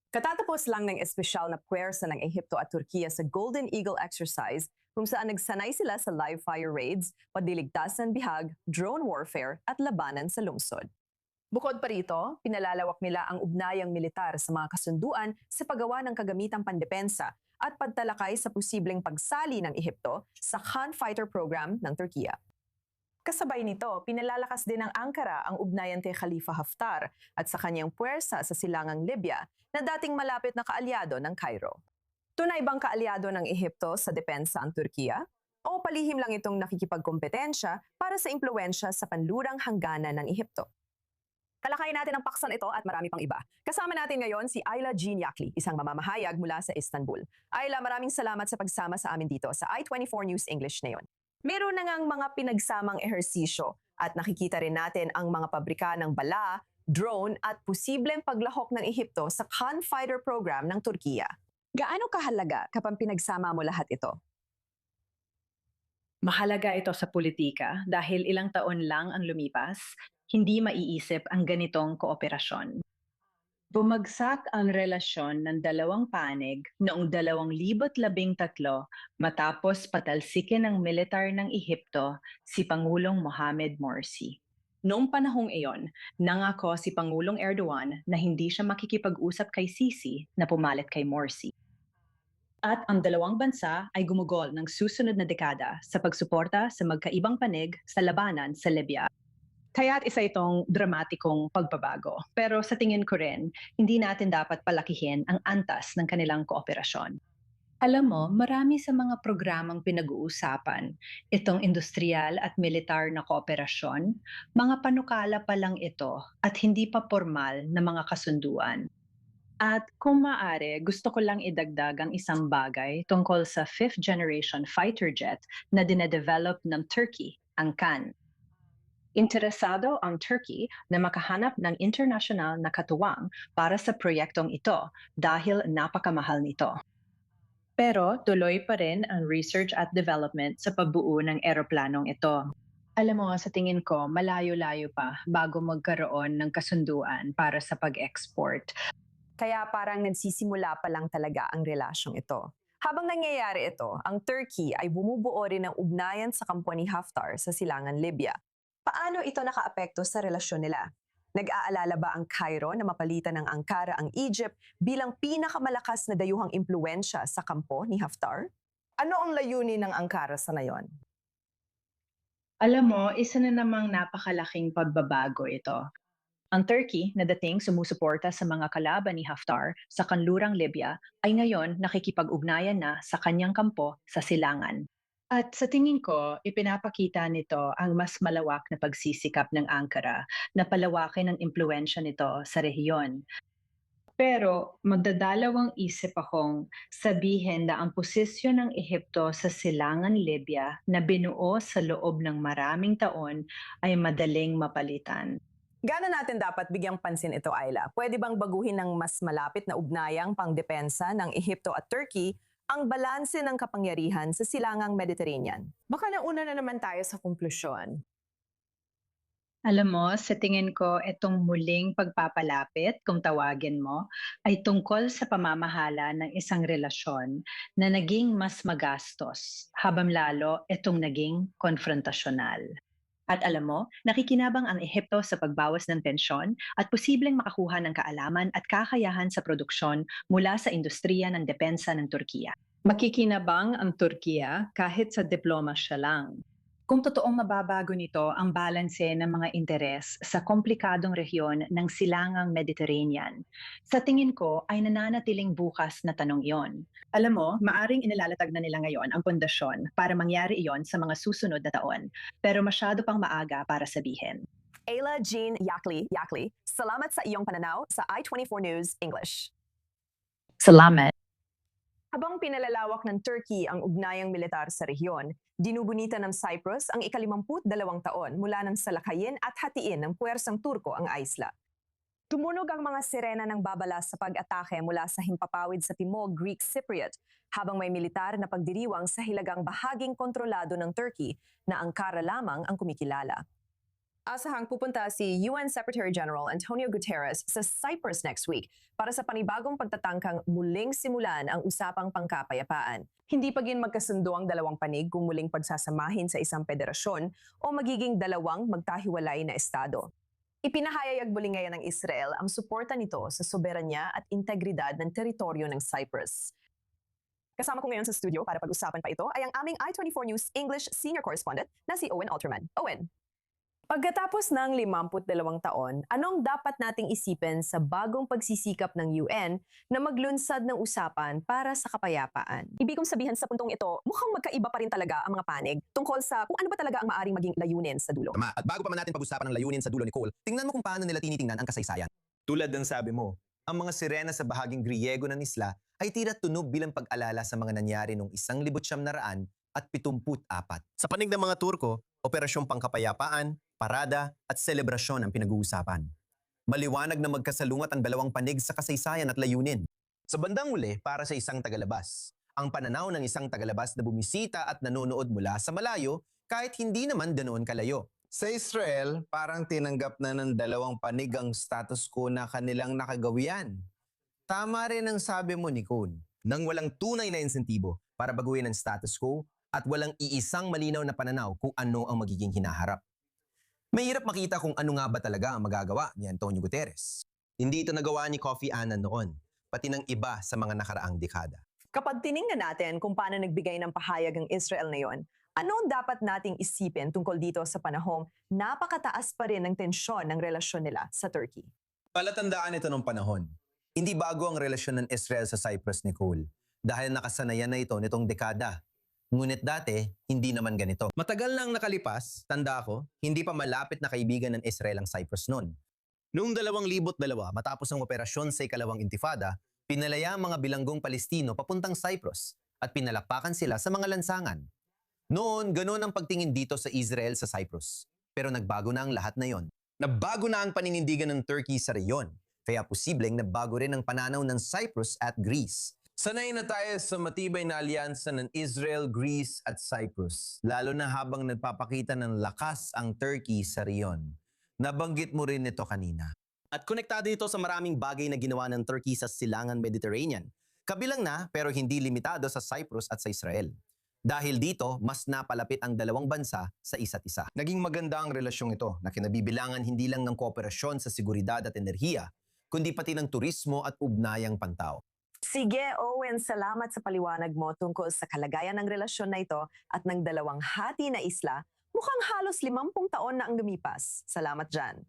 Katatapos lang ng espesyal na puwersa ng Ehipto at Turkiya sa Golden Eagle exercise kung saan nagsanay sila sa live fire raids, pandiligtasan bihag, drone warfare at labanan sa lungsod. Bukod pa rito, pinalalawak nila ang ugnayang militar sa mga kasunduan sa paggawa ng kagamitang pandepensa at pagtalakay sa posibleng pagsali ng Ehipto sa Khan Fighter Program ng Turkiya. Kasabay nito, pinalalakas din ng Ankara ang ugnayan kay Khalifa Haftar at sa kanyang puwersa sa silangang Libya na dating malapit na kaalyado ng Cairo. Tunay bang kaalyado ng Ehipto sa depensa ang Turkiya? O palihim lang itong nakikipagkompetensya para sa impluensya sa panlurang hangganan ng Ehipto? Talakayin natin ang paksan ito at marami pang iba. Kasama natin ngayon si Ayla Jean Yakli, isang mamamahayag mula sa Istanbul. Ayla, maraming salamat sa pagsama sa amin dito sa I-24 News English ngayon. Meron na ngang mga pinagsamang ehersisyo at nakikita rin natin ang mga pabrika ng bala, drone at posibleng paglahok ng Ehipto sa Khan Fighter Program ng Turkiya. Gaano kahalaga kapag pinagsama mo lahat ito? Mahalaga ito sa politika dahil ilang taon lang ang lumipas, hindi maiisip ang ganitong kooperasyon. Bumagsak ang relasyon ng dalawang panig noong 2013 matapos patalsikin ng militar ng Ehipto si Pangulong Mohamed Morsi. Noong panahong iyon, nangako si Pangulong Erdogan na hindi siya makikipag-usap kay Sisi na pumalit kay Morsi. At ang dalawang bansa ay gumugol ng susunod na dekada sa pagsuporta sa magkaibang panig sa labanan sa Libya. Kaya't isa itong dramatikong pagbabago. Pero sa tingin ko rin, hindi natin dapat palakihin ang antas ng kanilang kooperasyon. Alam mo, marami sa mga programang pinag-uusapan, itong industrial at militar na kooperasyon, mga panukala pa lang ito at hindi pa formal na mga kasunduan. At kung maaari, gusto ko lang idagdag ang isang bagay tungkol sa fifth generation fighter jet na dinedevelop ng Turkey, ang Kan. Interesado ang Turkey na makahanap ng international na katuwang para sa proyektong ito dahil napakamahal nito. Pero tuloy pa rin ang research at development sa pagbuo ng eroplanong ito. Alam mo, sa tingin ko, malayo-layo pa bago magkaroon ng kasunduan para sa pag-export. Kaya parang nagsisimula pa lang talaga ang relasyong ito. Habang nangyayari ito, ang Turkey ay bumubuo rin ng ugnayan sa kampo ni Haftar sa silangan Libya. Paano ito nakaapekto sa relasyon nila? Nag-aalala ba ang Cairo na mapalitan ng Ankara ang Egypt bilang pinakamalakas na dayuhang impluensya sa kampo ni Haftar? Ano ang layunin ng Ankara sa ngayon? Alam mo, isa na namang napakalaking pagbabago ito. Ang Turkey na dating sumusuporta sa mga kalaban ni Haftar sa kanlurang Libya ay ngayon nakikipag-ugnayan na sa kanyang kampo sa silangan. At sa tingin ko, ipinapakita nito ang mas malawak na pagsisikap ng Ankara na palawakin ang impluensya nito sa rehiyon. Pero magdadalawang isip akong sabihin na ang posisyon ng Ehipto sa silangan Libya na binuo sa loob ng maraming taon ay madaling mapalitan. Gaano natin dapat bigyang pansin ito, Ayla? Pwede bang baguhin ng mas malapit na ugnayang pangdepensa ng Ehipto at Turkey ang balanse ng kapangyarihan sa silangang Mediterranean? Baka nauna na naman tayo sa konklusyon. Alam mo, sa tingin ko, itong muling pagpapalapit, kung tawagin mo, ay tungkol sa pamamahala ng isang relasyon na naging mas magastos, habang lalo itong naging konfrontasyonal. At alam mo, nakikinabang ang Ehipto sa pagbawas ng tensyon at posibleng makakuha ng kaalaman at kakayahan sa produksyon mula sa industriya ng depensa ng Turkiya. Makikinabang ang Turkiya kahit sa diplomasya lang. Kung totoong mababago nito ang balanse ng mga interes sa komplikadong rehiyon ng silangang Mediterranean, sa tingin ko ay nananatiling bukas na tanong iyon. Alam mo, maaring inilalatag na nila ngayon ang pundasyon para mangyari iyon sa mga susunod na taon, pero masyado pang maaga para sabihin. Ayla Jean Yakli, salamat sa iyong pananaw sa I-24 News English. Salamat. Habang pinalalawak ng Turkey ang ugnayang militar sa rehiyon, dinubunita ng Cyprus ang ika-52 taon mula nang salakayin at hatiin ng puwersang Turko ang isla. Tumunog ang mga sirena ng babala sa pag-atake mula sa himpapawid sa Timog Greek Cypriot, habang may militar na pagdiriwang sa hilagang bahaging kontrolado ng Turkey na Ankara lamang ang kumikilala. Asahang pupunta si UN Secretary General Antonio Guterres sa Cyprus next week para sa panibagong pagtatangkang muling simulan ang usapang pangkapayapaan. Hindi pa gin magkasundo ang dalawang panig kung muling pagsasamahin sa isang federasyon o magiging dalawang magkahiwalay na estado. Ipinahayag muli ngayon ng Israel ang suporta nito sa soberanya at integridad ng teritoryo ng Cyprus. Kasama ko ngayon sa studio para pag-usapan pa ito ay ang aming I-24 News English Senior Correspondent na si Owen Alterman. Owen. Pagkatapos ng 52 taon, anong dapat nating isipin sa bagong pagsisikap ng UN na maglunsad ng usapan para sa kapayapaan? Ibig kong sabihin sa puntong ito, mukhang magkaiba pa rin talaga ang mga panig tungkol sa kung ano ba talaga ang maaring maging layunin sa dulo. Tama. At bago pa man natin pag-usapan ang layunin sa dulo ni Cole, tingnan mo kung paano nila tinitingnan ang kasaysayan. Tulad ng sabi mo, ang mga sirena sa bahaging Griego ng isla ay tila tunog bilang pag-alala sa mga nangyari noong 1974. Sa panig ng mga Turko, operasyong pangkapayapaan, parada at selebrasyon ang pinag-uusapan. Maliwanag na magkasalungat ang dalawang panig sa kasaysayan at layunin. Sa bandang uli, para sa isang tagalabas, ang pananaw ng isang tagalabas na bumisita at nanonood mula sa malayo kahit hindi naman ganoon kalayo. Sa Israel, parang tinanggap na ng dalawang panig ang status quo na kanilang nakagawian. Tama rin ang sabi mo, Nicole. Nang walang tunay na insentibo para baguhin ang status quo at walang iisang malinaw na pananaw kung ano ang magiging hinaharap. Mahirap makita kung ano nga ba talaga ang magagawa ni Antonio Guterres. Hindi ito nagawa ni Kofi Annan noon, pati ng iba sa mga nakaraang dekada. Kapag tiningnan natin kung paano nagbigay ng pahayag ang Israel ngayon, ano ang dapat nating isipin tungkol dito sa panahong napakataas pa rin ng tensyon ng relasyon nila sa Turkey? Palatandaan ito ng panahon. Hindi bago ang relasyon ng Israel sa Cyprus, Nicole, dahil nakasanayan na ito nitong dekada. Ngunit dati, hindi naman ganito. Matagal nang nakalipas, tanda ko, hindi pa malapit na kaibigan ng Israel ang Cyprus noon. Noong 2002, matapos ang operasyon sa ikalawang intifada, pinalaya ang mga bilanggong Palestino papuntang Cyprus at pinalakpakan sila sa mga lansangan. Noon, ganoon ang pagtingin dito sa Israel sa Cyprus. Pero nagbago na ang lahat na yon. Nabago na ang paninindigan ng Turkey sa reyon, kaya posibleng nabago rin ang pananaw ng Cyprus at Greece. Sanay na tayo sa matibay na alyansa ng Israel, Greece at Cyprus, lalo na habang nagpapakita ng lakas ang Turkey sa riyon. Nabanggit mo rin ito kanina. At konektado ito sa maraming bagay na ginawa ng Turkey sa silangan Mediterranean. Kabilang na pero hindi limitado sa Cyprus at sa Israel. Dahil dito, mas napalapit ang dalawang bansa sa isa't isa. Naging maganda ang relasyong ito na kinabibilangan hindi lang ng kooperasyon sa seguridad at enerhiya, kundi pati ng turismo at ugnayang pantao. Sige, Owen, salamat sa paliwanag mo tungkol sa kalagayan ng relasyon na ito at ng dalawang hati na isla. Mukhang halos 50 taon na ang lumipas. Salamat dyan.